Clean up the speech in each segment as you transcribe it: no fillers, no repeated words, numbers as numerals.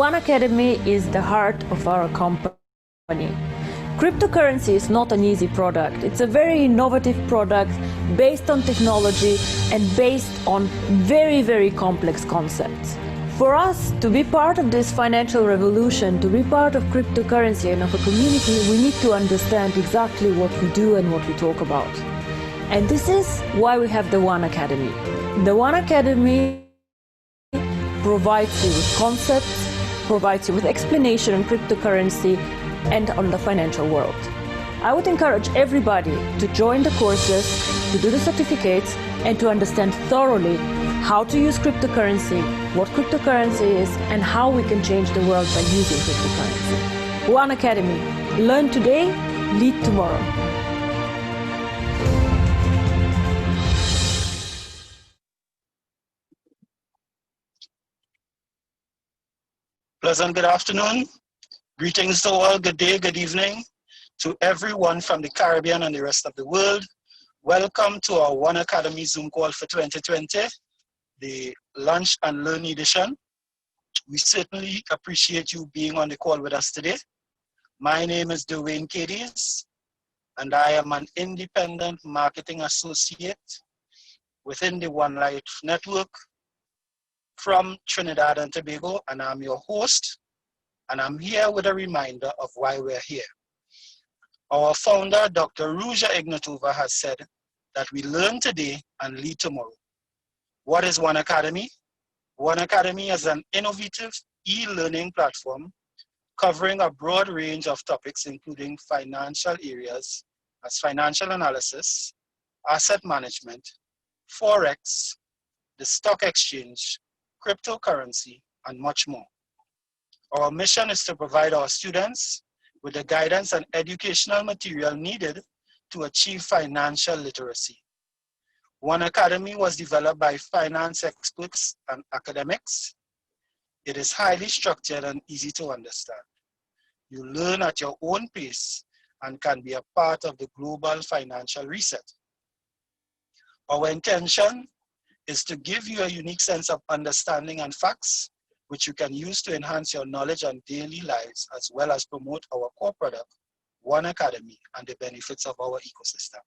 OneAcademy is the heart of our company. Cryptocurrency is not an easy product. It's a very innovative product based on technology and based on very, very complex concepts. For us to be part of this financial revolution, to be part of cryptocurrency and of a community, we need to understand exactly what we do and what we talk about. And this is why we have the OneAcademy. The OneAcademy provides you with concepts, provides you with explanation on cryptocurrency and on the financial world. I would encourage everybody to join the courses, to do the certificates, and to understand thoroughly how to use cryptocurrency, what cryptocurrency is, and how we can change the world by using cryptocurrency. OneAcademy. Learn today, lead tomorrow. Pleasant good afternoon. Greetings to all. Good day, good evening to everyone from the Caribbean and the rest of the world. Welcome to our OneAcademy Zoom call for 2020, the Lunch and Learn edition. We certainly appreciate you being on the call with us today. My name is Dwayne Cadiz, and I am an independent marketing associate within the One Life Network from Trinidad and Tobago, and I'm your host, and I'm here with a reminder of why we're here. Our founder, Dr. Ruja Ignatova, has said that we learn today and lead tomorrow. What is OneAcademy? OneAcademy is an innovative e-learning platform covering a broad range of topics, including financial areas as financial analysis, asset management, Forex, the stock exchange, cryptocurrency, and much more. Our mission is to provide our students with the guidance and educational material needed to achieve financial literacy. OneAcademy was developed by finance experts and academics. It is highly structured and easy to understand. You learn at your own pace and can be a part of the global financial reset. Our intention is to give you a unique sense of understanding and facts, which you can use to enhance your knowledge and daily lives, as well as promote our core product, OneAcademy, and the benefits of our ecosystem.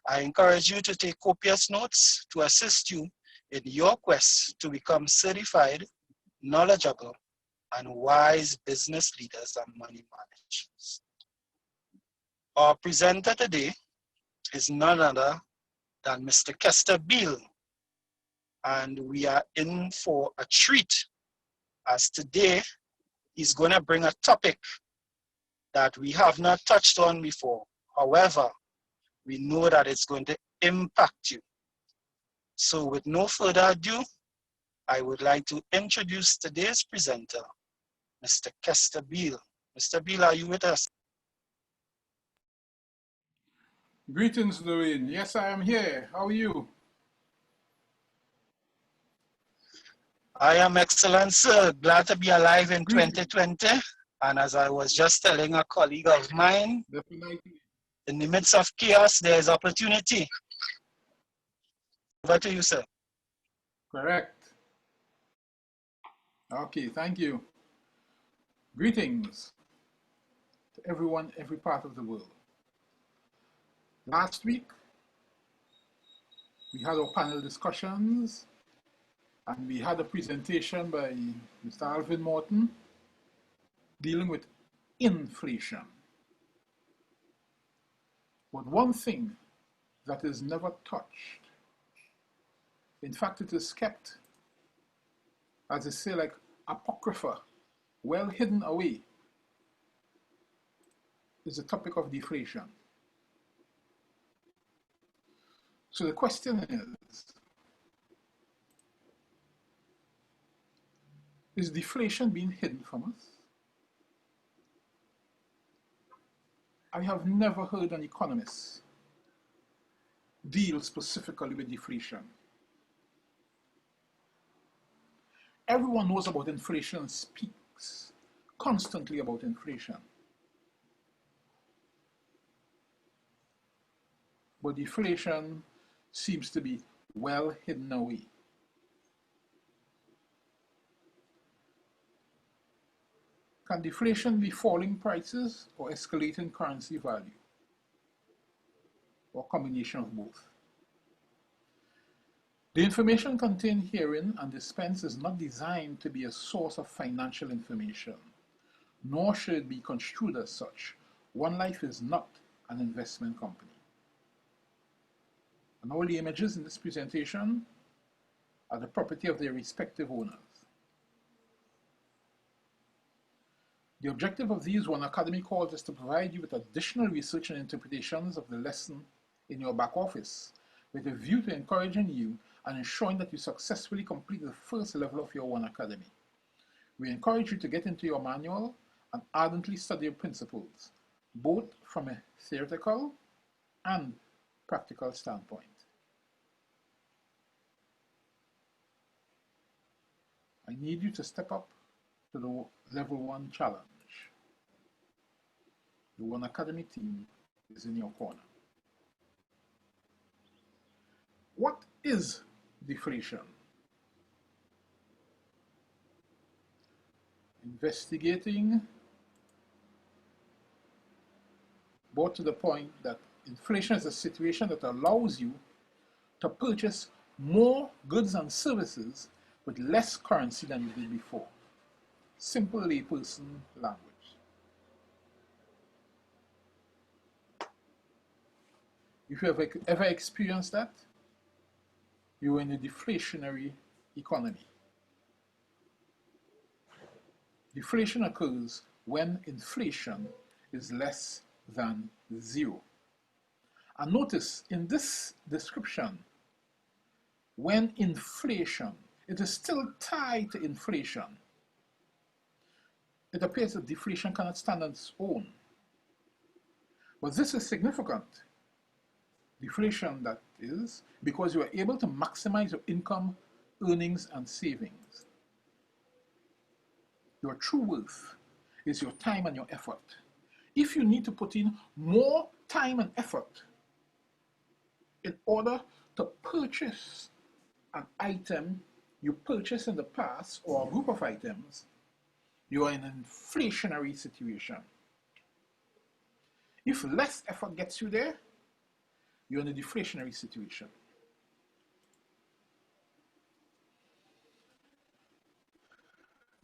I encourage you to take copious notes to assist you in your quest to become certified, knowledgeable, and wise business leaders and money managers. Our presenter today is none other than Mr. Kester Beal, and we are in for a treat, as today he's going to bring a topic that we have not touched on before. However, we know that it's going to impact you. So with no further ado, I would like to introduce today's presenter, Mr. Kester Beal. Mr. Beal, are you with us? Greetings, Dwayne. Yes, I am here. How are you? I am excellent, sir. Glad to be alive in 2020. And as I was just telling a colleague of mine, Definitely. in the midst of chaos, there is opportunity. Over to you, sir. Correct. Okay, thank you. Greetings to everyone, every part of the world. Last week, we had our panel discussions, and we had a presentation by Mr. Alvin Morton dealing with inflation. But one thing that is never touched, in fact, it is kept, as they say, like apocrypha, well hidden away, is the topic of deflation. So the question is deflation being hidden from us? I have never heard an economist deal specifically with deflation. Everyone knows about inflation, speaks constantly about inflation. But deflation seems to be well hidden away. Can deflation be falling prices or escalating currency value, or a combination of both? The information contained herein and dispensed is not designed to be a source of financial information, nor should it be construed as such. One Life is not an investment company. And all the images in this presentation are the property of their respective owners. The objective of these OneAcademy calls is to provide you with additional research and interpretations of the lesson in your back office, with a view to encouraging you and ensuring that you successfully complete the first level of your OneAcademy. We encourage you to get into your manual and ardently study your principles, both from a theoretical and practical standpoint. I need you to step up to the level 1 challenge. The OneAcademy team is in your corner. What is deflation? Investigating brought to the point that inflation is a situation that allows you to purchase more goods and services with less currency than you did before. Simple layperson language. If you have ever experienced that, you're in a deflationary economy. Deflation occurs when inflation is less than 0. And notice in this description, when inflation, it is still tied to inflation. It appears that deflation cannot stand on its own. But this is significant. Deflation, that is, because you are able to maximize your income, earnings, and savings. Your true worth is your time and your effort. If you need to put in more time and effort in order to purchase an item you purchased in the past or a group of items, you are in an inflationary situation. If less effort gets you there, you're in a deflationary situation.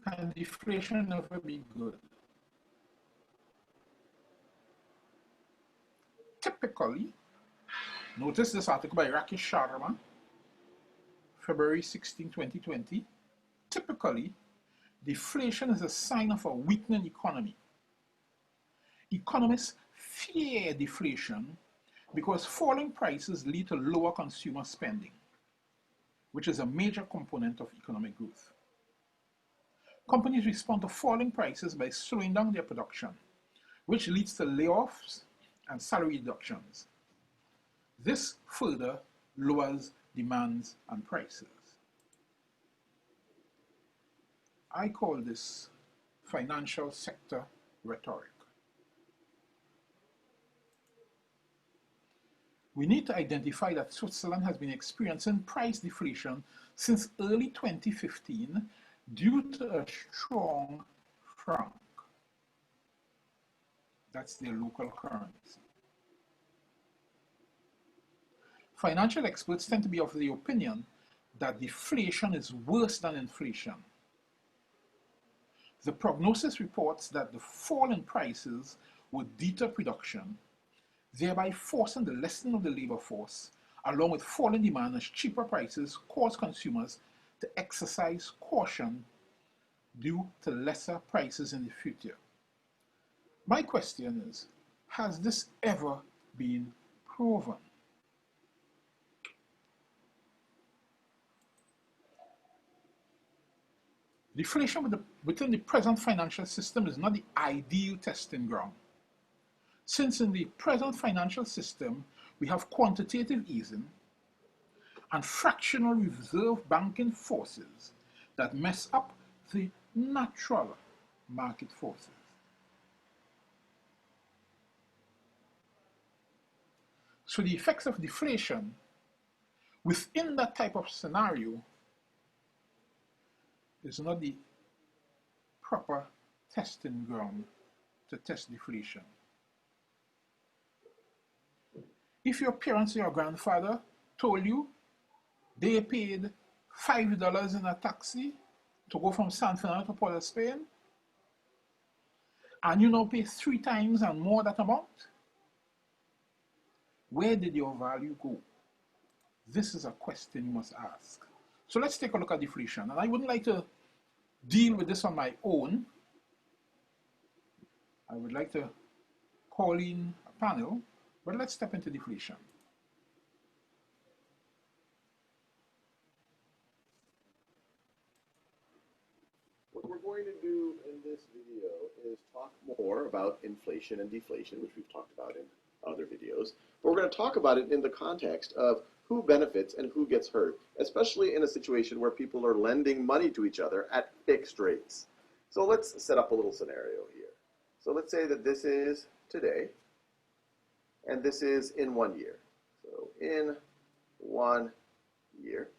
Can deflation never be good? Typically, notice this article by Rakesh Sharma, February 16, 2020. Typically, deflation is a sign of a weakening economy. Economists fear deflation because falling prices lead to lower consumer spending, which is a major component of economic growth. Companies respond to falling prices by slowing down their production, which leads to layoffs and salary reductions. This further lowers demands and prices. I call this financial sector rhetoric. We need to identify that Switzerland has been experiencing price deflation since early 2015 due to a strong franc. That's their local currency. Financial experts tend to be of the opinion that deflation is worse than inflation. The prognosis reports that the fall in prices would deter production, thereby forcing the lessening of the labor force, along with falling demand as cheaper prices cause consumers to exercise caution due to lesser prices in the future. My question is, has this ever been proven? Deflation within the present financial system is not the ideal testing ground, since in the present financial system we have quantitative easing and fractional reserve banking forces that mess up the natural market forces. So the effects of deflation within that type of scenario is not the proper testing ground to test deflation. If your parents or your grandfather told you they paid $5 in a taxi to go from San Fernando to Port of Spain, and you now pay 3 times and more that amount, where did your value go? This is a question you must ask. So let's take a look at deflation. And I wouldn't like to deal with this on my own. I would like to call in a panel, but let's step into deflation. What we're going to do in this video is talk more about inflation and deflation, which we've talked about in other videos. But we're going to talk about it in the context of who benefits and who gets hurt, especially in a situation where people are lending money to each other at fixed rates. So let's set up a little scenario here. So let's say that this is today, and this is in 1 year. So in 1 year.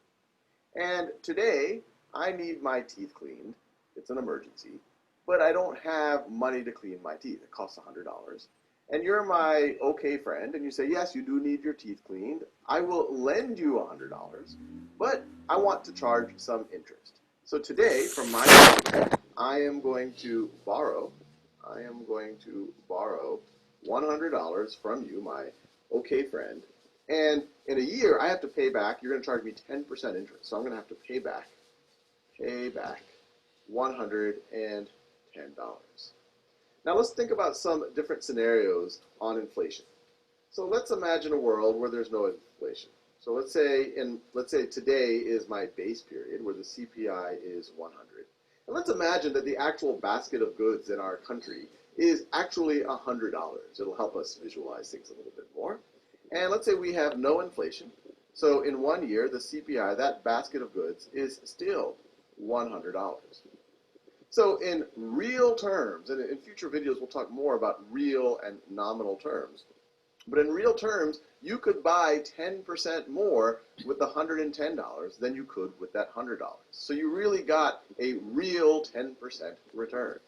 And today, I need my teeth cleaned. It's an emergency. But I don't have money to clean my teeth. It costs $100. And you're my okay friend, and you say, yes, you do need your teeth cleaned. I will lend you $100, but I want to charge some interest. So today, from my money, I am going to borrow $100 from you, my okay friend. And in a year, I have to pay back, you're going to charge me 10% interest. So I'm going to have to pay back $110. Now let's think about some different scenarios on inflation. So let's imagine a world where there's no inflation. So let's say today is my base period where the CPI is 100. And let's imagine that the actual basket of goods in our country is actually $100. It'll help us visualize things a little bit more. And let's say we have no inflation. So in 1 year, the CPI, that basket of goods, is still $100. So in real terms, and in future videos we'll talk more about real and nominal terms, but in real terms, you could buy 10% more with the $110 than you could with that $100. So you really got a real 10% return.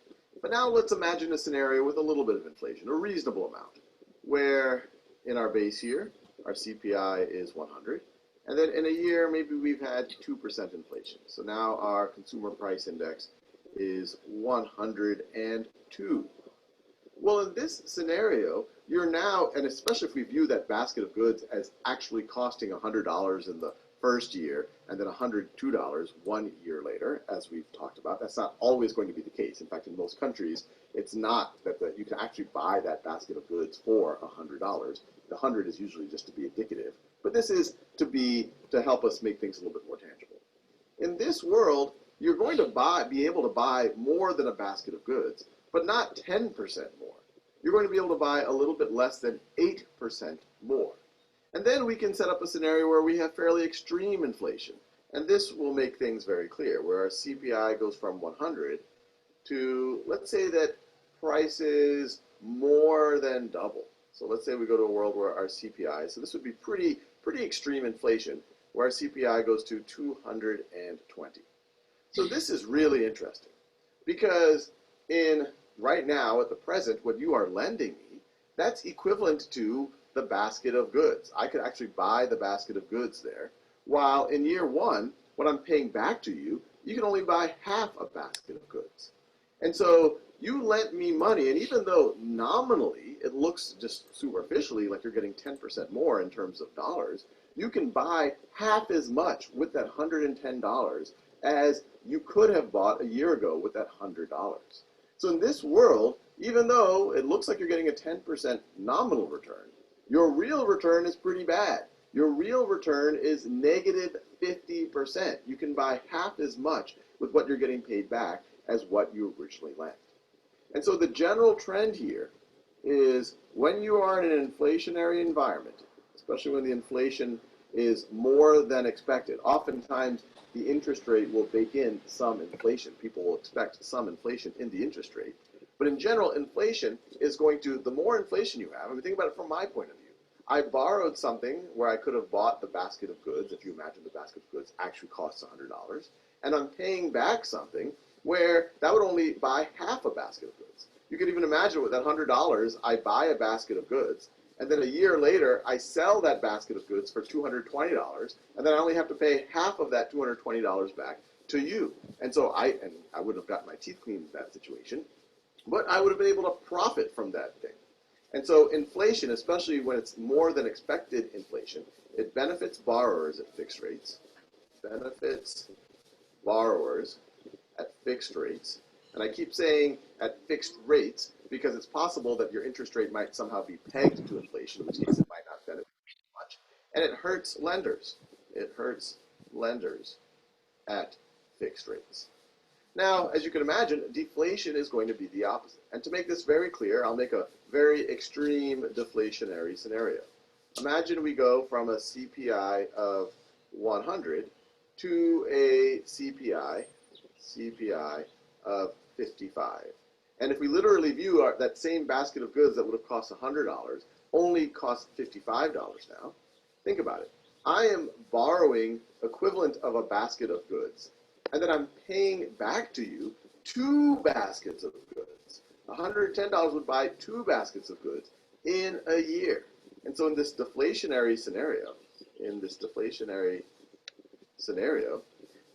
But now let's imagine a scenario with a little bit of inflation, a reasonable amount, where in our base year, our CPI is 100, and then in a year, maybe we've had 2% inflation. So now our consumer price index is 102. Well, in this scenario, you're now, and especially if we view that basket of goods as actually costing $100 in the first year and then $102 1 year later, as we've talked about, that's not always going to be the case. In fact, in most countries, it's not that you can actually buy that basket of goods for $100. The 100 is usually just to be indicative, but this is to help us make things a little bit more tangible. In this world, you're going to be able to buy more than a basket of goods, but not 10% more. You're going to be able to buy a little bit less than 8% more. And then we can set up a scenario where we have fairly extreme inflation. And this will make things very clear, where our CPI goes from 100 to, let's say that prices more than double. So let's say we go to a world where our CPI, so this would be pretty extreme inflation, where our CPI goes to 220. So this is really interesting, because right now, at the present, what you are lending me, that's equivalent to the basket of goods. I could actually buy the basket of goods there, while in year 1, what I'm paying back to you, you can only buy half a basket of goods. And so you lent me money, and even though nominally it looks just superficially like you're getting 10% more in terms of dollars, you can buy half as much with that $110 as you could have bought a year ago with that $100. So in this world, even though it looks like you're getting a 10% nominal return, your real return is pretty bad. Your real return is negative 50%. You can buy half as much with what you're getting paid back as what you originally lent. And so the general trend here is when you are in an inflationary environment, especially when the inflation is more than expected, oftentimes the interest rate will bake in some inflation. People will expect some inflation in the interest rate. But in general, inflation is going to, the more inflation you have, I mean, think about it from my point of view. I borrowed something where I could have bought the basket of goods, if you imagine the basket of goods actually costs $100, and I'm paying back something where that would only buy half a basket of goods. You can even imagine with that $100, I buy a basket of goods, and then a year later, I sell that basket of goods for $220, and then I only have to pay half of that $220 back to you. And so I wouldn't have gotten my teeth cleaned in that situation, but I would have been able to profit from that thing. And so inflation, especially when it's more than expected inflation, it benefits borrowers at fixed rates, benefits borrowers at fixed rates. And I keep saying at fixed rates because it's possible that your interest rate might somehow be pegged to inflation, in which case it might not benefit much. And it hurts lenders. It hurts lenders at fixed rates. Now, as you can imagine, deflation is going to be the opposite. And to make this very clear, I'll make a very extreme deflationary scenario. Imagine we go from a CPI of 100 to a CPI of 55. And if we literally view that same basket of goods that would have cost $100 only costs $55 now, think about it. I am borrowing equivalent of a basket of goods, and then I'm paying back to you 2 baskets of goods. $110 would buy 2 baskets of goods in a year. And so in this deflationary scenario,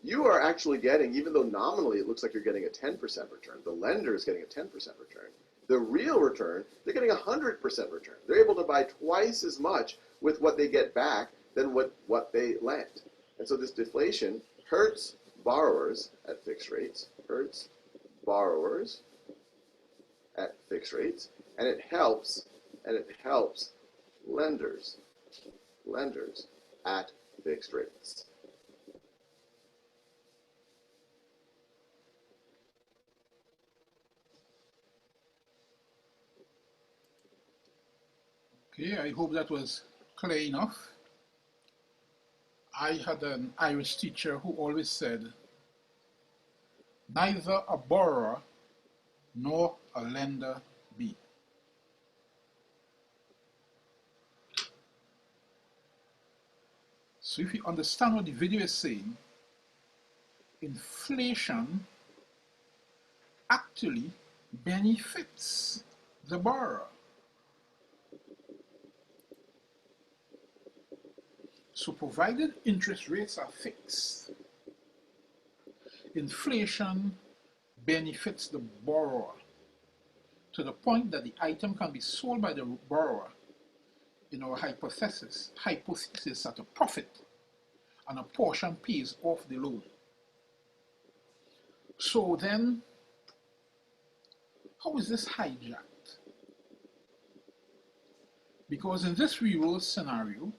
you are actually getting, even though nominally it looks like you're getting a 10% return, the lender is getting a 10% return. The real return, they're getting 100% return. They're able to buy twice as much with what they get back than what they lent. And so this deflation hurts borrowers at fixed rates, and it helps lenders at fixed rates. Okay, I hope that was clear enough. I had an Irish teacher who always said, neither a borrower nor a lender be. So if you understand what the video is saying, inflation actually benefits the borrower. So provided interest rates are fixed, inflation benefits the borrower to the point that the item can be sold by the borrower in our hypothesis at a profit, and a portion pays off the loan. So then, how is this hijacked? Because in this real scenario,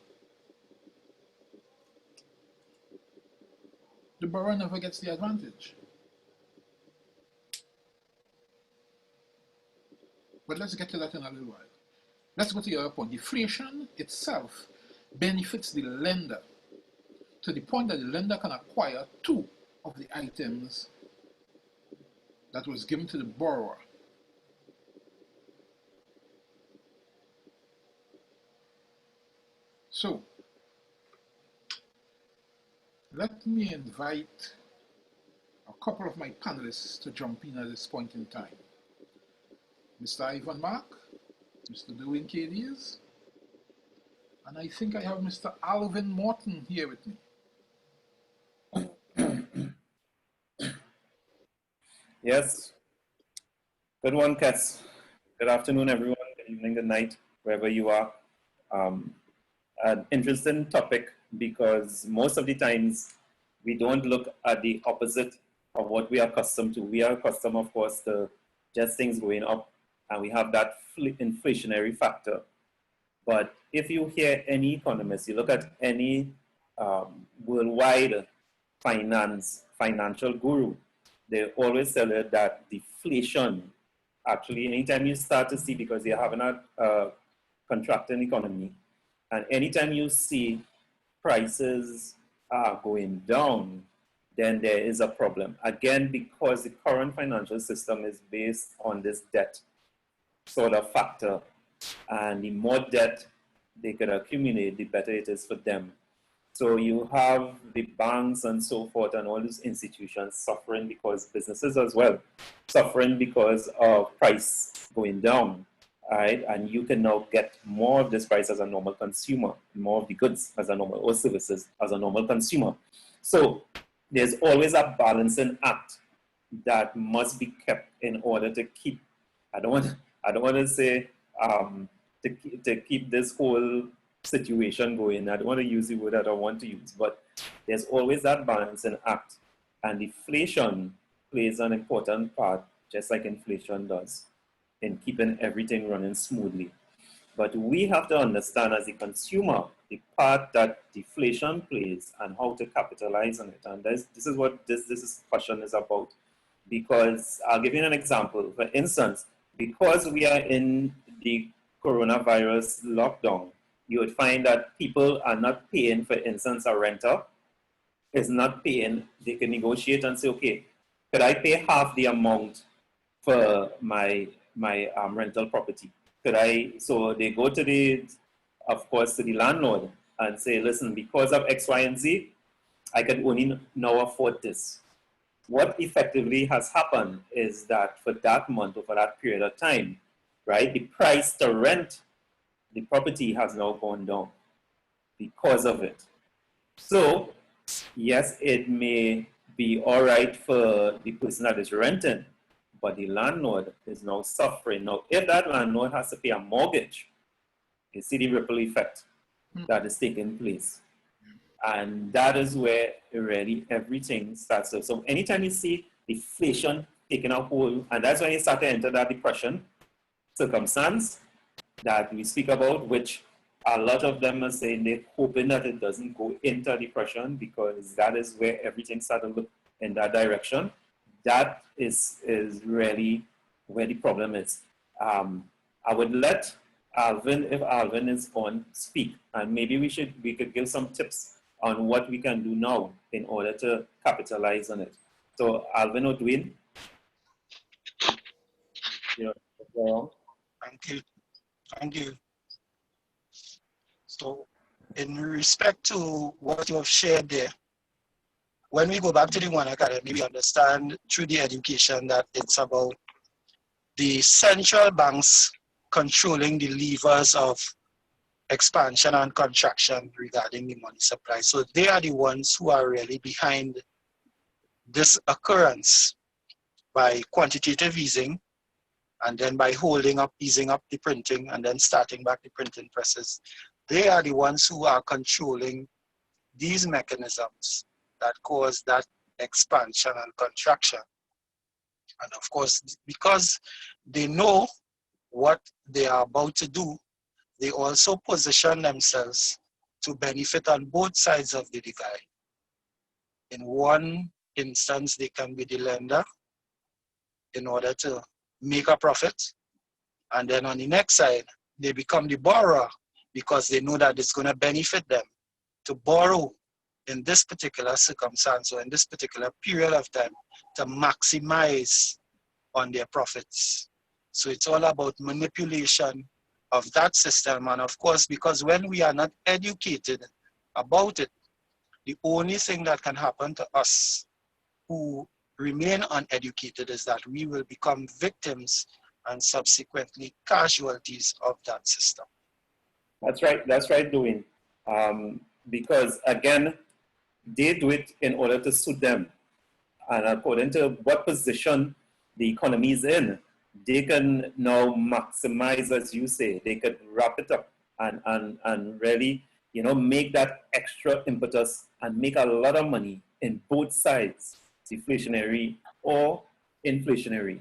the borrower never gets the advantage. But let's get to that in a little while. Let's go to the other point. Deflation itself benefits the lender to the point that the lender can acquire 2 of the items that was given to the borrower. So, let me invite a couple of my panelists to jump in at this point in time. Mr. Ivan Mark, Mr. Dwayne Cadiz, and I think I have Mr. Alvin Morton here with me. Yes. Good one, Kess. Good afternoon, everyone. Good evening, good night, wherever you are. An interesting topic because most of the times we don't look at the opposite of what we are accustomed to. We are accustomed, of course, to just things going up, and we have that inflationary factor. But if you hear any economist, you look at any worldwide financial guru, they always tell you that deflation, actually, anytime you start to see, because you're having a contracting economy, and anytime you see prices are going down, then there is a problem. Again, because the current financial system is based on this debt sort of factor, and the more debt they could accumulate, the better it is for them. So you have the banks and so forth and all these institutions suffering because businesses as well, suffering because of price going down, right? And you can now get more of this price as a normal consumer, more of the goods as a normal, or services as a normal consumer. So there's always a balancing act that must be kept in order to keep, I don't want to say, to keep this whole situation going. I don't want to use the word that I want to use, but there's always that balancing act. And deflation plays an important part, just like inflation does, in keeping everything running smoothly. But we have to understand as a consumer the part that deflation plays and how to capitalize on it. And this is what this discussion is about. Because I'll give you an example. For instance, because we are in the coronavirus lockdown, you would find that people are not paying, for instance, a renter is not paying. They can negotiate and say, okay, could I pay half the amount for my rental property? So they go to of course, to the landlord and say, listen, because of X, Y, and Z, I can only now afford this. What effectively has happened is that for that month or for that period of time, right, the price to rent the property has now gone down because of it. So, yes, it may be all right for the person that is renting, but the landlord is now suffering. Now, if that landlord has to pay a mortgage, you see the ripple effect that is taking place. And that is where really everything starts. So anytime you see deflation taking a hold, and that's when you start to enter that depression circumstance that we speak about, which a lot of them are saying they're hoping that it doesn't go into depression because that is where everything starts to look in that direction. That is really where the problem is. I would let Alvin, if Alvin is on, speak, and maybe we could give some tips on what we can do now in order to capitalize on it. So Alvin or Dwayne? Thank you. So in respect to what you have shared there, when we go back to the OneAcademy, we understand through the education that it's about the central banks controlling the levers of expansion and contraction regarding the money supply. So they are the ones who are really behind this occurrence by quantitative easing, and then by easing up the printing, and then starting back the printing presses. They are the ones who are controlling these mechanisms that cause that expansion and contraction. And of course, because they know what they are about to do, they also position themselves to benefit on both sides of the divide. In one instance, they can be the lender in order to make a profit. And then on the next side, they become the borrower because they know that it's going to benefit them to borrow in this particular circumstance or in this particular period of time to maximize on their profits. So it's all about manipulation of that system. And of course, because when we are not educated about it, the only thing that can happen to us who remain uneducated is that we will become victims and subsequently casualties of that system. That's right, Dwayne. Because again, they do it in order to suit them. And according to what position the economy is in, they can now maximize, as you say, they could wrap it up and really, make that extra impetus and make a lot of money in both sides, deflationary or inflationary.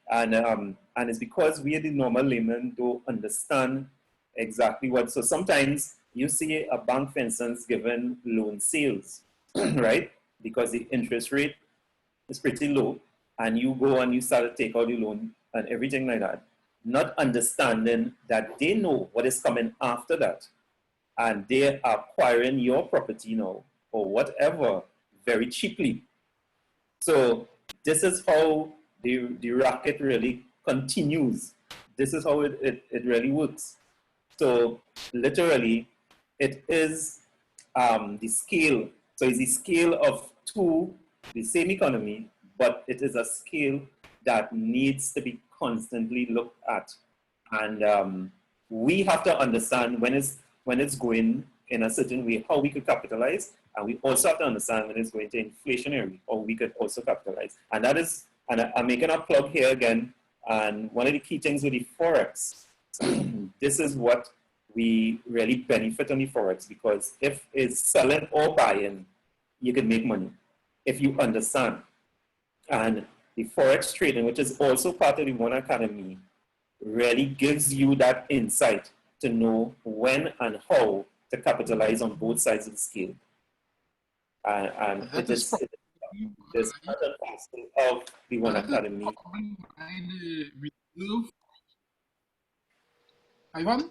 And it's because we, the normal layman, don't understand exactly what. So sometimes you see a bank, for instance, giving loan sales, right? Because the interest rate is pretty low, and you go and you start to take out the loan and everything like that, not understanding that they know what is coming after that. And they are acquiring your property now or whatever very cheaply. So this is how the racket really continues. This is how it really works. So literally, it is the scale. So it's the scale of two, the same economy, but it is a scale that needs to be constantly looked at. And we have to understand when it's going in a certain way, how we could capitalize. And we also have to understand when it's going to inflationary, or we could also capitalize. And that is, and I'm making a plug here again. And one of the key things with the Forex, this is what we really benefit on the Forex, because if it's selling or buying, you can make money if you understand. And the Forex trading, which is also part of the OneAcademy, really gives you that insight to know when and how to capitalize on both sides of the scale. And it is part and parcel of the OneAcademy. Ivan?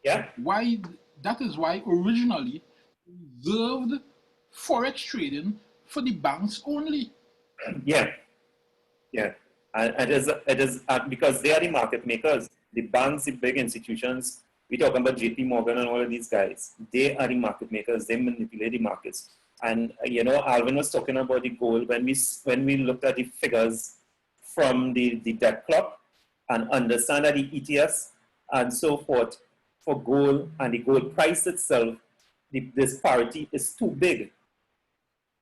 Yeah? Why, that is why originally reserved Forex trading for the banks only. Yeah. Yeah. And it is because they are the market makers. The banks, the big institutions, we talk about JP Morgan and all of these guys. They are the market makers. They manipulate the markets. And Alvin was talking about the gold when we looked at the figures from the debt clock and understand that the ETS and so forth for gold and the gold price itself, the disparity is too big.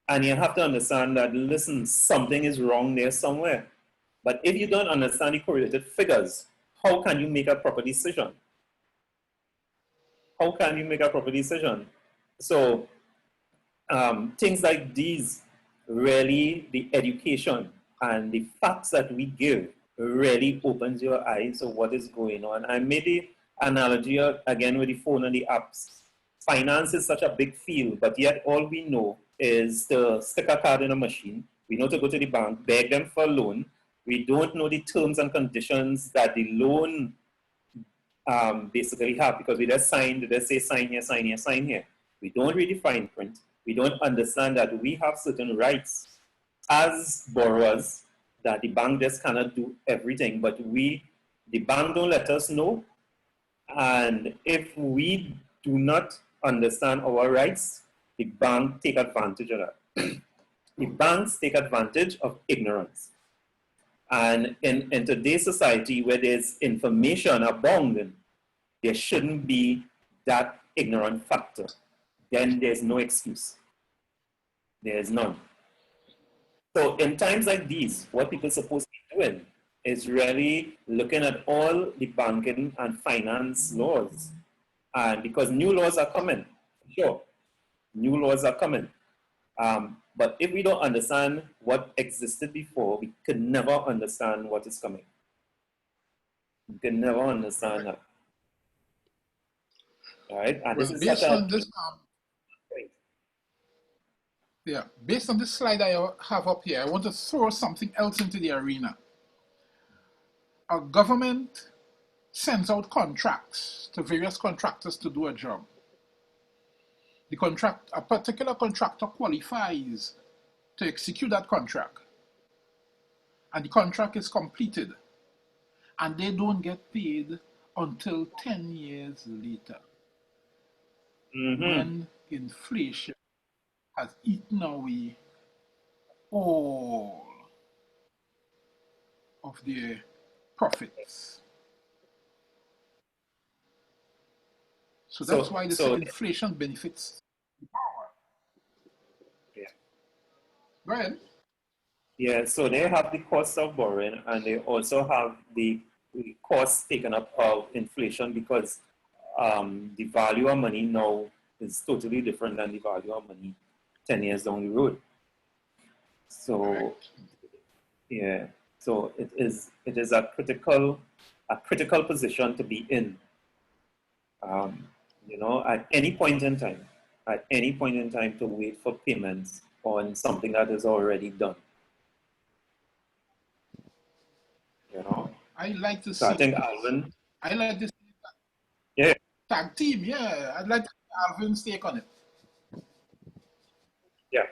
And you have to understand that, listen, something is wrong there somewhere. But if you don't understand the correlated figures, how can you make a proper decision? How can you make a proper decision? So things like these, really, the education and the facts that we give really opens your eyes to what is going on. And maybe analogy again with the phone and the apps. Finance is such a big field, but yet all we know is to stick a card in a machine. We know to go to the bank, beg them for a loan. We don't know the terms and conditions that the loan basically have, because we just say sign here, sign here, sign here. We don't read the fine print. We don't understand that we have certain rights as borrowers, that the bank just cannot do everything, but the bank don't let us know. And if we do not understand our rights, the bank take advantage of that. The banks take advantage of ignorance. And in today's society where there's information abounding, there shouldn't be that ignorant factor. Then there's no excuse. There's none. So in times like these, what people are supposed to be doing is really looking at all the banking and finance laws. And because new laws are coming, sure, new laws are coming. But if we don't understand what existed before, we could never understand what is coming. We can never understand that. All right? And Well, this is based on this, based on this slide I have up here, I want to throw something else into the arena. A government sends out contracts to various contractors to do a job. A particular contractor qualifies to execute that contract, and the contract is completed, and they don't get paid until 10 years later, when inflation has eaten away all of their profits. So that's why this inflation benefits the borrower. Yeah. Go ahead. Yeah, so they have the cost of borrowing, and they also have the cost taken up of inflation, because the value of money now is totally different than the value of money 10 years down the road. So, yeah, so it is a critical position to be in. At any point in time, to wait for payments on something that is already done. I like to see. So I think Alvin. I like to see that. Yeah. Tag team, yeah. I'd like to see Alvin's take on it. Yeah.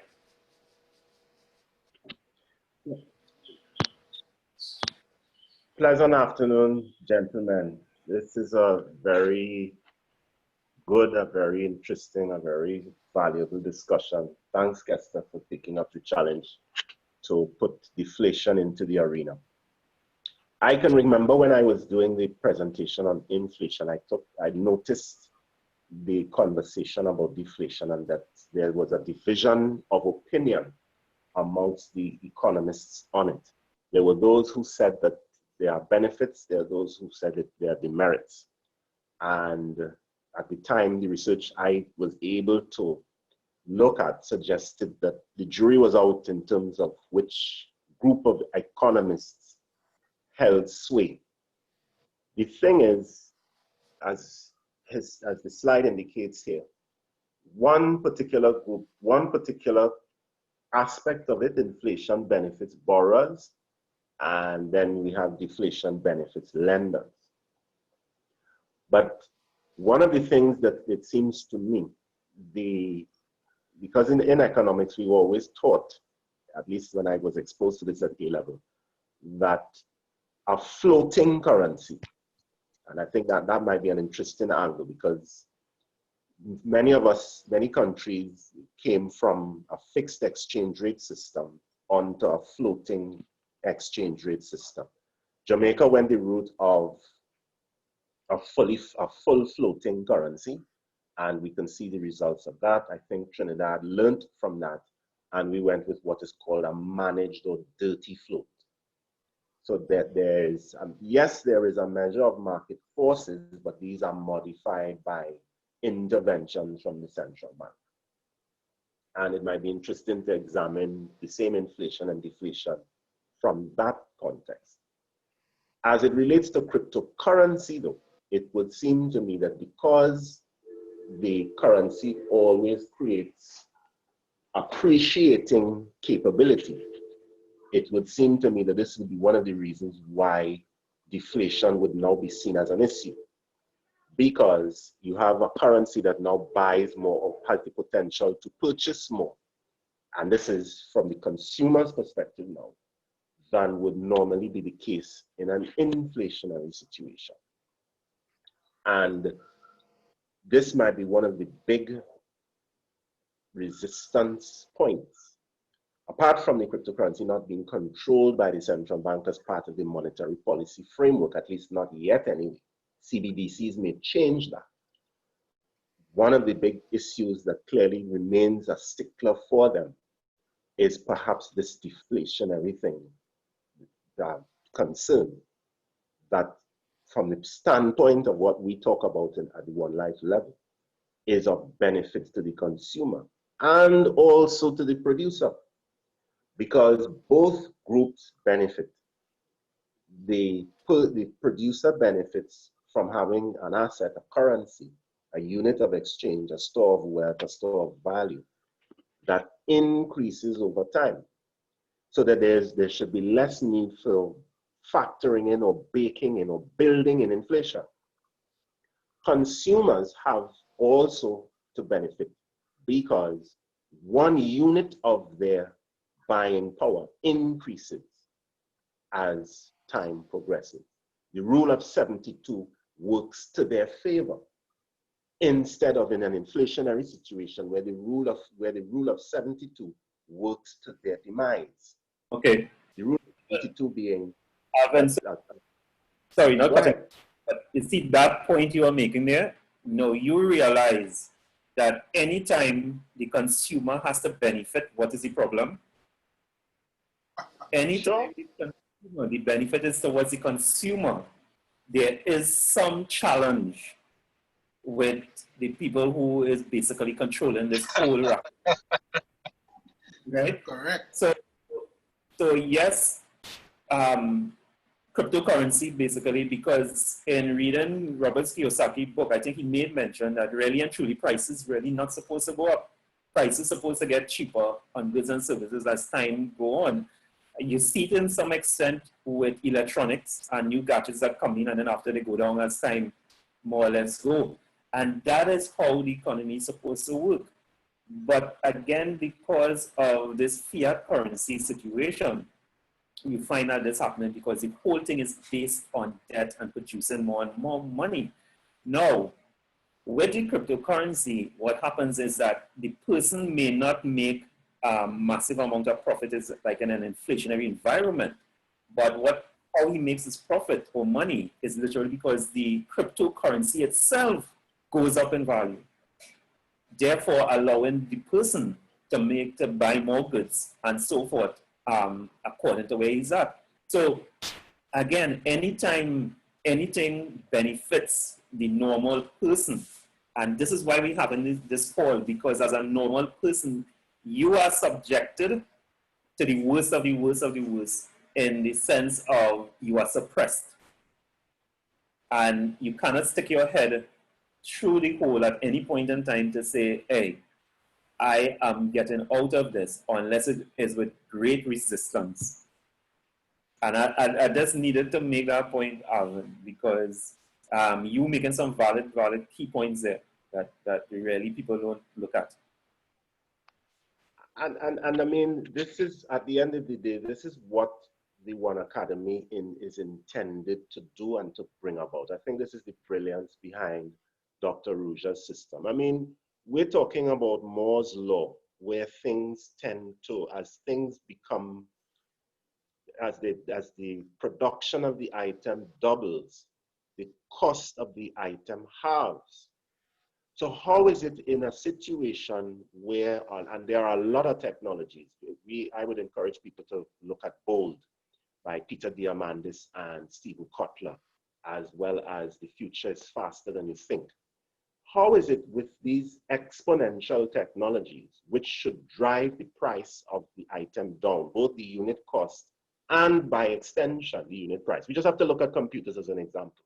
Pleasant afternoon, gentlemen. This is a very good, a very interesting, a very valuable discussion. Thanks, Kester, for taking up the challenge to put deflation into the arena. I can remember when I was doing the presentation on inflation, I noticed the conversation about deflation and that there was a division of opinion amongst the economists on it. There were those who said that there are benefits, there are those who said that there are demerits. And at the time, the research I was able to look at suggested that the jury was out in terms of which group of economists held sway. The thing is, as the slide indicates here, one particular group, one particular aspect of it, inflation benefits borrowers, and then we have deflation benefits lenders. But one of the things that it seems to me, because in economics we were always taught, at least when I was exposed to this at A level, that a floating currency, and I think that that might be an interesting angle because many of us, many countries came from a fixed exchange rate system onto a floating exchange rate system. Jamaica went the route of a full floating currency, and we can see the results of that. I think Trinidad learned from that, and we went with what is called a managed or dirty float. So that there's, yes, there is a measure of market forces, but these are modified by interventions from the central bank. And it might be interesting to examine the same inflation and deflation from that context. As it relates to cryptocurrency, though, it would seem to me that because the currency always creates appreciating capability, it would seem to me that this would be one of the reasons why deflation would now be seen as an issue. Because you have a currency that now buys more or has the potential to purchase more. And this is from the consumer's perspective now, than would normally be the case in an inflationary situation. And this might be one of the big resistance points. Apart from the cryptocurrency not being controlled by the central bank as part of the monetary policy framework, at least not yet anyway, CBDCs may change that. One of the big issues that clearly remains a stickler for them is perhaps this deflationary thing, that concern that from the standpoint of what we talk about at the One Life level is of benefit to the consumer and also to the producer, because both groups benefit. The producer benefits from having an asset, a currency, a unit of exchange, a store of wealth, a store of value that increases over time, so that there should be less need for factoring in or baking in or building in inflation. Consumers have also to benefit because one unit of their buying power increases as time progresses. The rule of 72 works to their favor, instead of in an inflationary situation where the rule of 72 works to their demise. Okay. The rule of 72 being sorry, not cutting, but you see that point you are making there? No, you realize that anytime the consumer has to benefit, what is the problem? Anytime the benefit is towards the consumer, there is some challenge with the people who is basically controlling this whole racket. Right? Correct. So yes, cryptocurrency basically, because in reading Robert Kiyosaki's book, I think he made mention that really and truly prices really not supposed to go up. Prices supposed to get cheaper on goods and services as time go on. You see it in some extent with electronics and new gadgets that come in, and then after they go down as time more or less go. And that is how the economy is supposed to work. But again, because of this fiat currency situation, you find that this happening because the whole thing is based on debt and producing more and more money. Now, With the cryptocurrency, what happens is that the person may not make a massive amount of profit is like in an inflationary environment, but how he makes his profit or money is literally because the cryptocurrency itself goes up in value, therefore allowing the person to buy more goods and so forth according to where he's at. So again, anytime anything benefits the normal person, and this is why we have this call, because as a normal person, you are subjected to the worst of the worst of the worst, in the sense of you are suppressed. And you cannot stick your head through the hole at any point in time to say, hey, I am getting out of this, unless it is with great resistance. And I just needed to make that point, Alvin, because you making some valid key points there that really people don't look at. And I mean, this is, at the end of the day, this is what the OneAcademy is intended to do and to bring about. I think this is the brilliance behind Dr. Ruja's system. I mean, we're talking about Moore's law, where things tend to, as things become, as the production of the item doubles, the cost of the item halves. So how is it in a situation where, and there are a lot of technologies, I would encourage people to look at Bold by Peter Diamandis and Stephen Kotler, as well as The Future is Faster Than You Think. How is it with these exponential technologies, which should drive the price of the item down, both the unit cost and by extension, the unit price? We just have to look at computers as an example.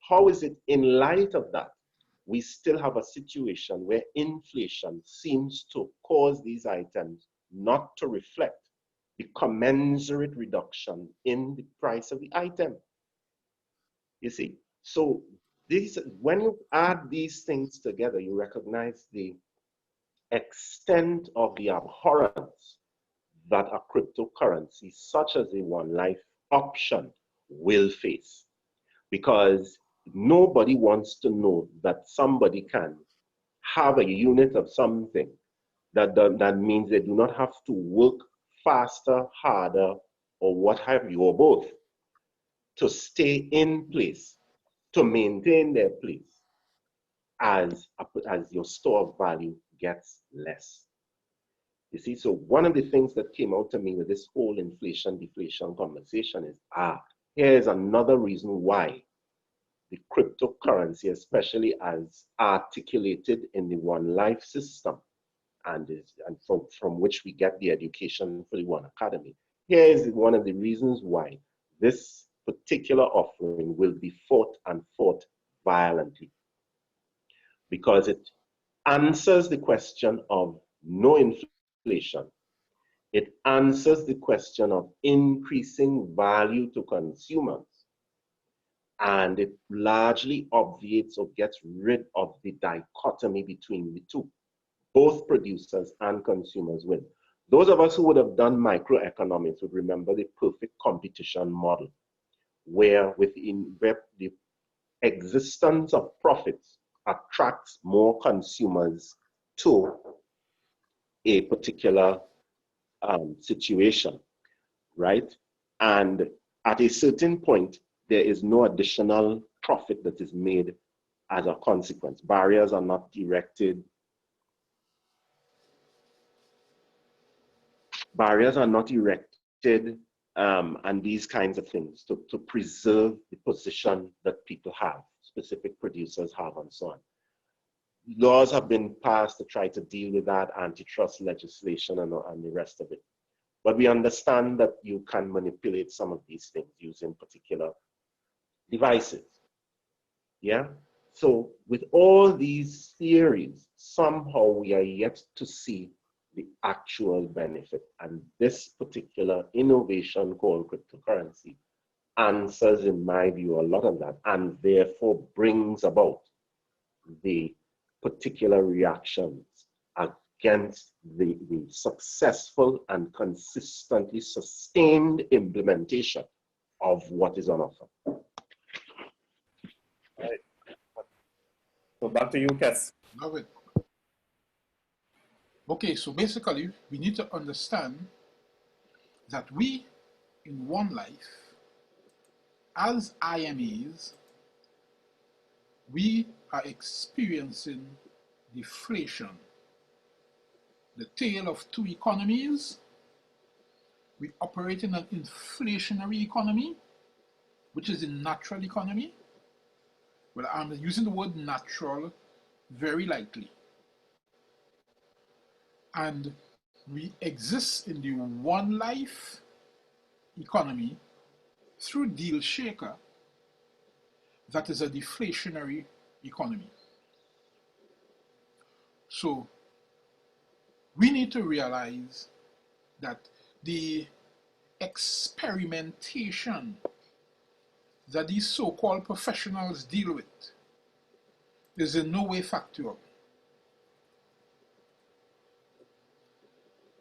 How is it in light of that, we still have a situation where inflation seems to cause these items not to reflect the commensurate reduction in the price of the item? You see, so when you add these things together, you recognize the extent of the abhorrence that a cryptocurrency such as a One Life option will face. Because nobody wants to know that somebody can have a unit of something that means they do not have to work faster, harder, or what have you, or both, to stay in place, to maintain their place as your store of value gets less. You see, so one of the things that came out to me with this whole inflation deflation conversation is, here's another reason why the cryptocurrency, especially as articulated in the One Life system, and from which we get the education for the OneAcademy. Here is one of the reasons why this particular offering will be fought and fought violently. Because it answers the question of no inflation. It answers the question of increasing value to consumers. And it largely obviates or gets rid of the dichotomy between the two. Both producers and consumers win. Those of us who would have done microeconomics would remember the perfect competition model, where the existence of profits attracts more consumers to a particular situation, right? And at a certain point, there is no additional profit that is made as a consequence. Barriers are not erected. And these kinds of things to preserve the position that people have, specific producers have, and so on. Laws have been passed to try to deal with that, antitrust legislation and the rest of it. But we understand that you can manipulate some of these things using particular devices. Yeah? So with all these theories, somehow we are yet to see the actual benefit. And this particular innovation called cryptocurrency answers, in my view, a lot of that, and therefore brings about the particular reactions against the successful and consistently sustained implementation of what is on offer. So back to you, Kes. Love it. Okay, so basically, we need to understand that we, in One Life, as IMAs, we are experiencing deflation, the tale of two economies. We operate in an inflationary economy, which is a natural economy. Well, I'm using the word natural very lightly. And we exist in the One Life economy through Deal Shaker, that is a deflationary economy. So we need to realize that the experimentation that these so-called professionals deal with is in no way factual.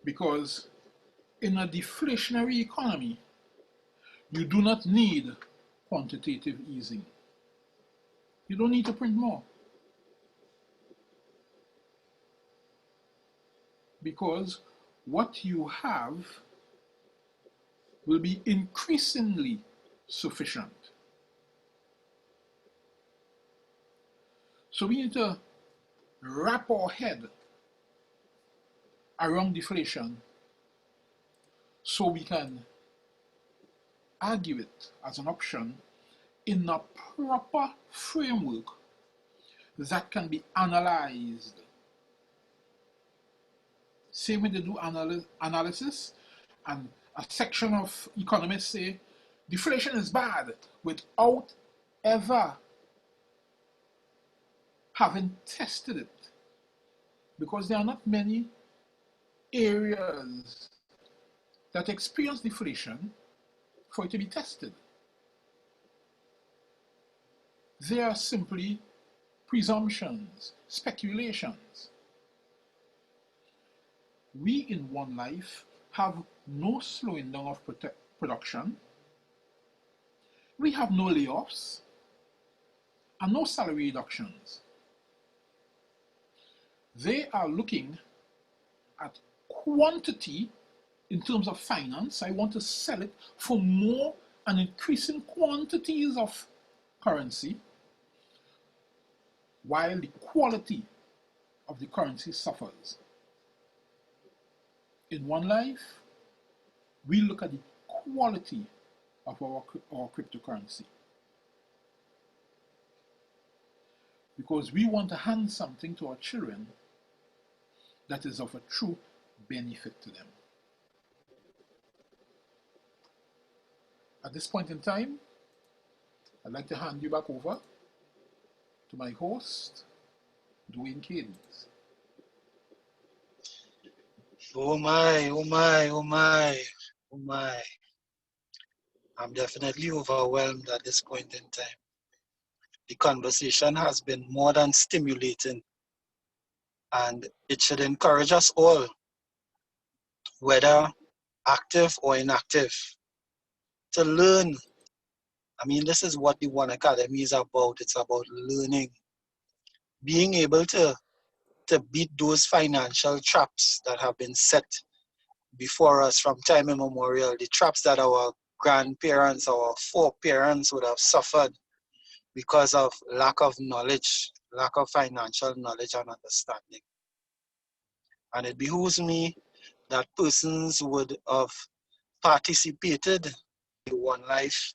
Because in a deflationary economy, you do not need quantitative easing. You don't need to print more. Because what you have will be increasingly sufficient. So we need to wrap our head around deflation so we can argue it as an option in a proper framework that can be analyzed. Same way they do analysis, and a section of economists say deflation is bad without ever having tested it, because there are not many areas that experience deflation for it to be tested. They are simply presumptions, speculations. We in One Life have no slowing down of production. We have no layoffs and no salary reductions. They are looking at quantity in terms of finance. I want to sell it for more and increasing quantities of currency, while the quality of the currency suffers. In One Life, we look at the quality of our cryptocurrency, because we want to hand something to our children that is of a true benefit to them. At this point in time, I'd like to hand you back over to my host, Dwayne Cadence. Oh my, oh my, oh my, oh my. I'm definitely overwhelmed at this point in time. The conversation has been more than stimulating, and it should encourage us all, whether active or inactive, to learn. I mean, this is what the OneAcademy is about. It's about learning, being able to beat those financial traps that have been set before us from time immemorial, the traps that our grandparents, our foreparents would have suffered because of lack of knowledge, lack of financial knowledge and understanding. And it behooves me that persons would have participated in the One Life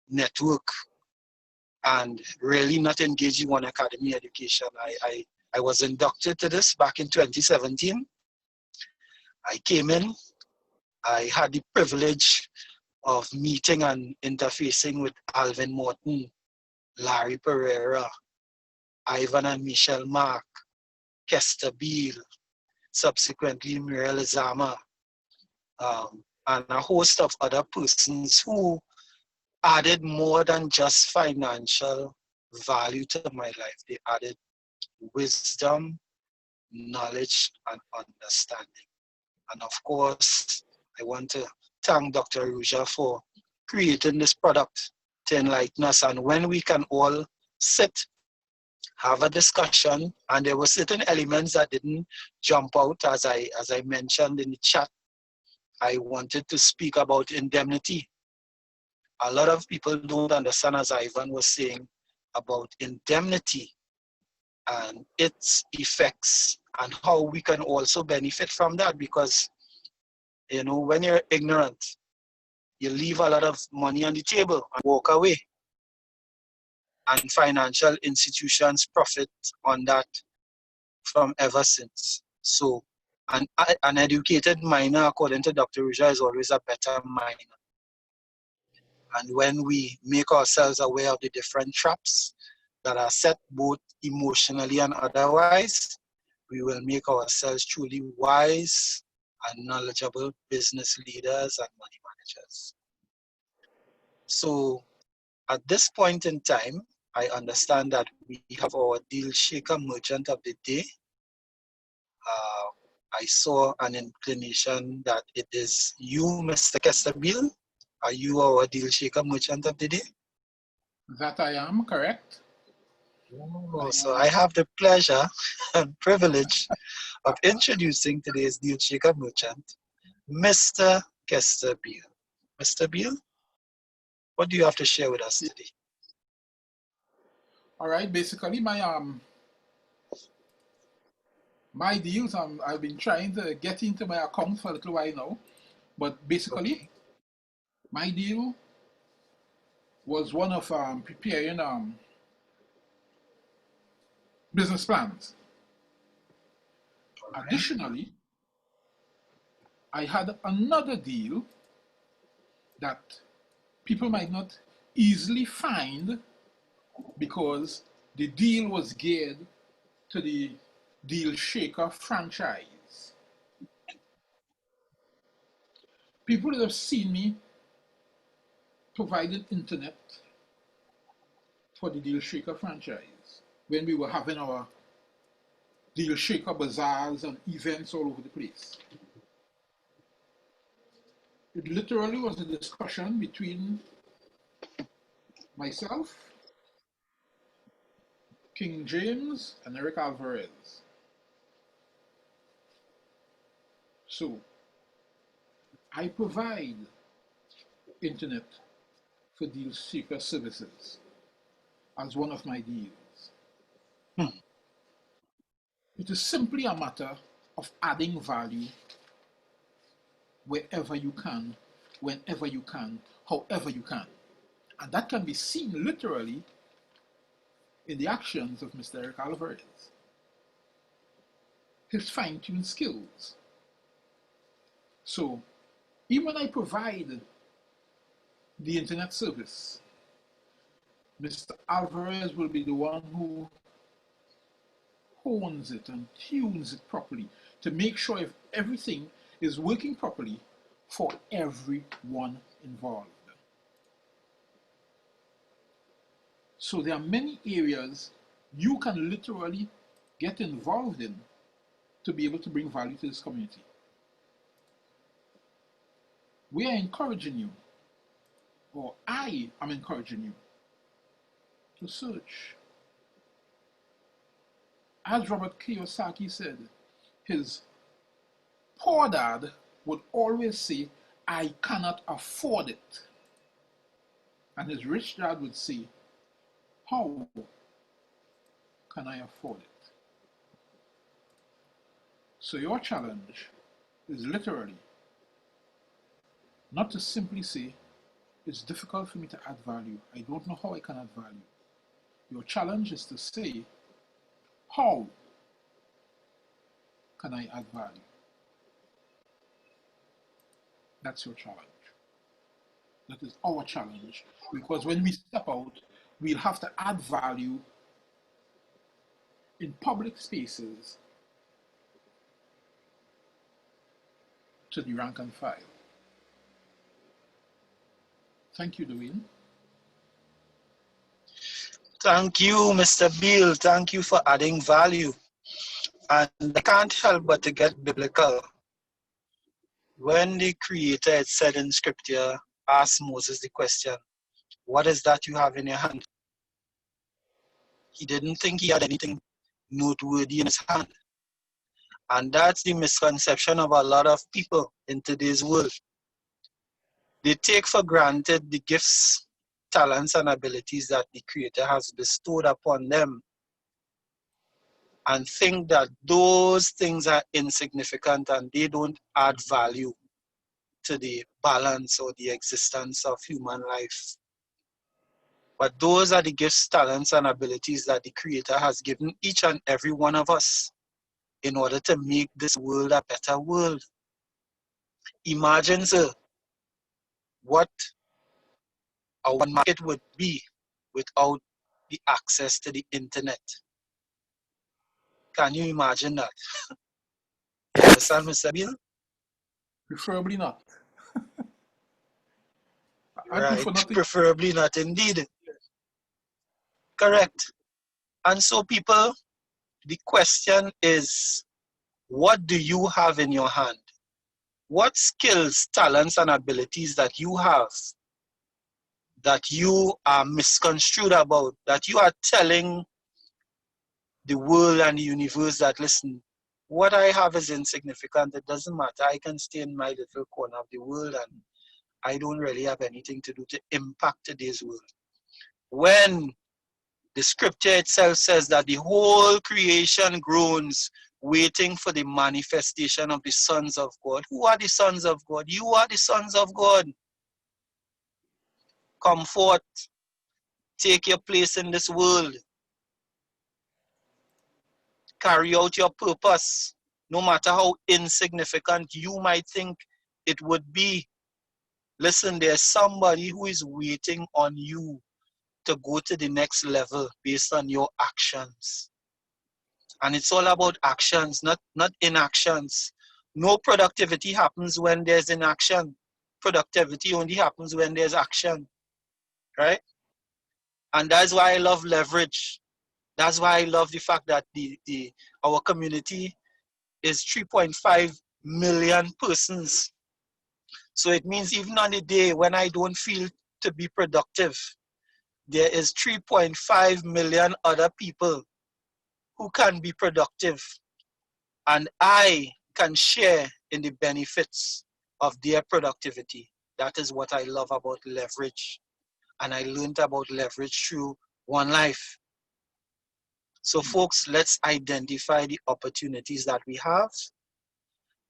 network and really not engage in OneAcademy education. I was inducted to this back in 2017. I came in, I had the privilege of meeting and interfacing with Alvin Morton, Larry Pereira, Ivan and Michelle Mark, Kester Beale, subsequently Muriel Izama, and a host of other persons who added more than just financial value to my life. They added wisdom, knowledge, and understanding. And of course, I want to thank Dr. Ruja for creating this product to enlighten us. And when we can all sit have a discussion, and there were certain elements that didn't jump out as I mentioned in the chat. I wanted to speak about indemnity. A lot of people don't understand, as Ivan was saying, about indemnity and its effects and how we can also benefit from that, because you know, when you're ignorant, you leave a lot of money on the table and walk away. And financial institutions profit on that from ever since. So an educated miner, according to Dr. Ruja, is always a better miner. And when we make ourselves aware of the different traps that are set both emotionally and otherwise, we will make ourselves truly wise and knowledgeable business leaders and money managers. So at this point in time, I understand that we have our deal shaker merchant of the day. I saw an inclination that it is you, Mr. Kesterbill. Are you our deal shaker merchant of the day? That I am, correct. Oh, so I have the pleasure and privilege of introducing today's deal shaker merchant, Mr. Kesterbill. Mr. Beal, what do you have to share with us today? All right, basically my deals, I've been trying to get into my account for a little while now, but basically, Okay. my deal was one of preparing business plans. All right. Additionally, I had another deal that people might not easily find because the deal was geared to the Deal Shaker franchise. People that have seen me provided internet for the Deal Shaker franchise when we were having our Deal Shaker bazaars and events all over the place. It literally was a discussion between myself, King James, and Eric Alvarez. So I provide internet for Deal Shaker services as one of my deals. It is simply a matter of adding value wherever you can, whenever you can, however you can. And that can be seen literally in the actions of Mr. Eric Alvarez. His fine-tuned skills. So, even when I provide the internet service, Mr. Alvarez will be the one who hones it and tunes it properly to make sure if everything is working properly for everyone involved. So there are many areas you can literally get involved in to be able to bring value to this community. We are encouraging you, or I am encouraging you, to search. As Robert Kiyosaki said, his poor dad would always say, I cannot afford it. And his rich dad would say, how can I afford it? So your challenge is literally not to simply say, it's difficult for me to add value. I don't know how I can add value. Your challenge is to say, how can I add value? That's your challenge. That is our challenge. Because when we step out, we'll have to add value in public spaces to the rank and file. Thank you, Dwayne. Thank you, Mr. Beal. Thank you for adding value. And I can't help but to get biblical. When the Creator had said in Scripture, asked Moses the question, what is that you have in your hand? He didn't think he had anything noteworthy in his hand. And that's the misconception of a lot of people in today's world. They take for granted the gifts, talents, and abilities that the Creator has bestowed upon them and think that those things are insignificant and they don't add value to the balance or the existence of human life. But those are the gifts, talents, and abilities that the Creator has given each and every one of us in order to make this world a better world. Imagine, sir, what our market would be without the access to the internet. Can you imagine that? You understand, Mr. Bill? Preferably not. I Right, prefer nothing. preferably not indeed. Correct. And so people, the question is, what do you have in your hand? What skills, talents, and abilities that you have that you are misconstrued about, that you are telling the world and the universe that, listen, what I have is insignificant. It doesn't matter. I can stay in my little corner of the world and I don't really have anything to do to impact today's world. When the scripture itself says that the whole creation groans, waiting for the manifestation of the sons of God. Who are the sons of God? You are the sons of God. Come forth. Take your place in this world. Carry out your purpose, no matter how insignificant you might think it would be. Listen, there's somebody who is waiting on you to go to the next level based on your actions. And it's all about actions, not inactions. No productivity happens when there's inaction. Productivity only happens when there's action, right? And that's why I love leverage. That's why I love the fact that our community is 3.5 million persons. So it means even on the day when I don't feel to be productive, there is 3.5 million other people who can be productive. And I can share in the benefits of their productivity. That is what I love about leverage. And I learned about leverage through One Life. So folks, let's identify the opportunities that we have.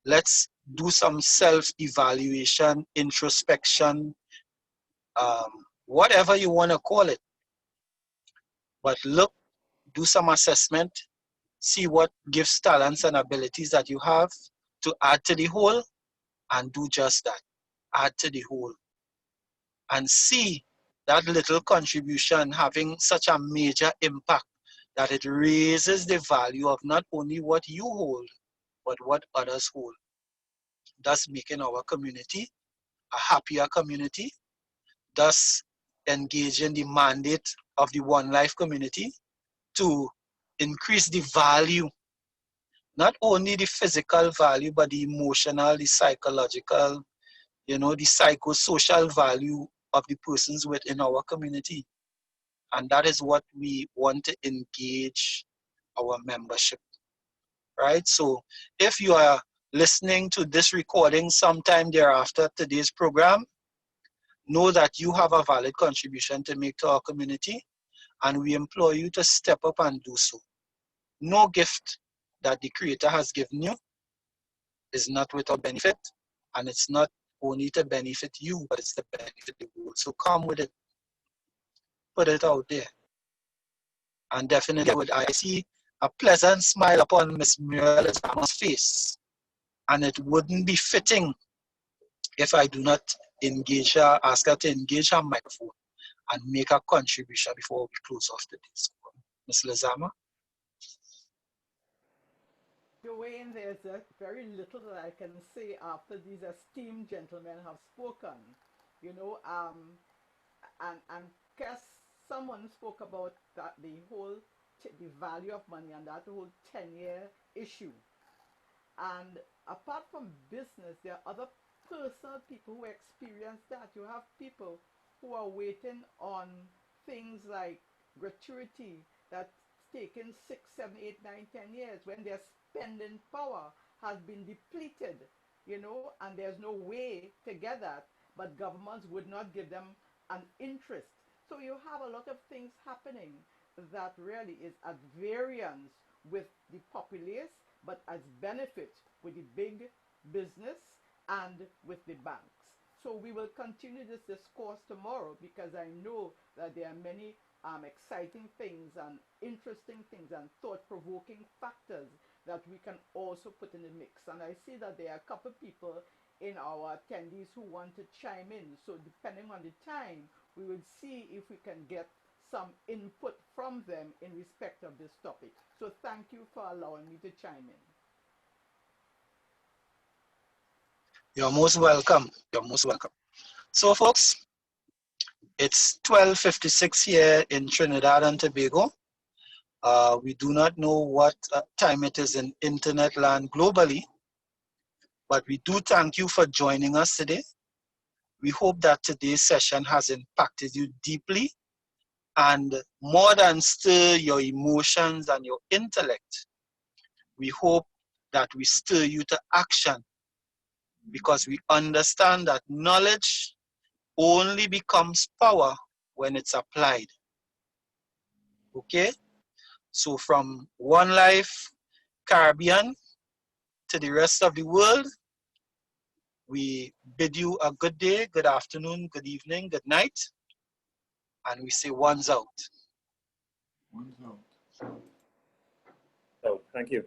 Let's do some self-evaluation, introspection, whatever you want to call it. But look, do some assessment, see what gifts, talents, and abilities that you have to add to the whole, and do just that. Add to the whole. And see that little contribution having such a major impact that it raises the value of not only what you hold, but what others hold. Thus making our community a happier community, thus engaging the mandate of the One Life community to increase the value, not only the physical value, but the emotional, the psychological, the psychosocial value of the persons within our community. And that is what we want to engage our membership, right? So if you are listening to this recording sometime thereafter today's program, know that you have a valid contribution to make to our community, and we implore you to step up and do so. No gift that the Creator has given you is not without benefit, and it's not only to benefit you, but it's to benefit the world. So come with it. Put it out there. And definitely I see a pleasant smile upon Miss Muriel's face. And it wouldn't be fitting if I do not engage her, ask her to engage her microphone and make a contribution before we close off today's call. Ms. Lazama? Dwayne, there's very little that I can say after these esteemed gentlemen have spoken. You know, and guess someone spoke about that the value of money and that whole 10-year issue. And apart from business, there are other personal people who experience that. You have people who are waiting on things like gratuity that's taken 6, 7, 8, 9, 10 years when their spending power has been depleted, you know, and there's no way to get that, but governments would not give them an interest. So you have a lot of things happening that really is at variance with the populace, but as benefit with the big business and with the banks. So we will continue this discourse tomorrow because I know that there are many exciting things and interesting things and thought-provoking factors that we can also put in the mix. And I see that there are a couple people in our attendees who want to chime in. So depending on the time, we will see if we can get some input from them in respect of this topic. So thank you for allowing me to chime in. You're most welcome. You're most welcome. So folks, it's 12:56 here in Trinidad and Tobago. We do not know what time it is in internet land globally, but we do thank you for joining us today. We hope that today's session has impacted you deeply and more than stir your emotions and your intellect. We hope that we stir you to action because we understand that knowledge only becomes power when it's applied. Okay? So from One Life Caribbean to the rest of the world, we bid you a good day, good afternoon, good evening, good night, and we say one's out. One's out. So, thank you.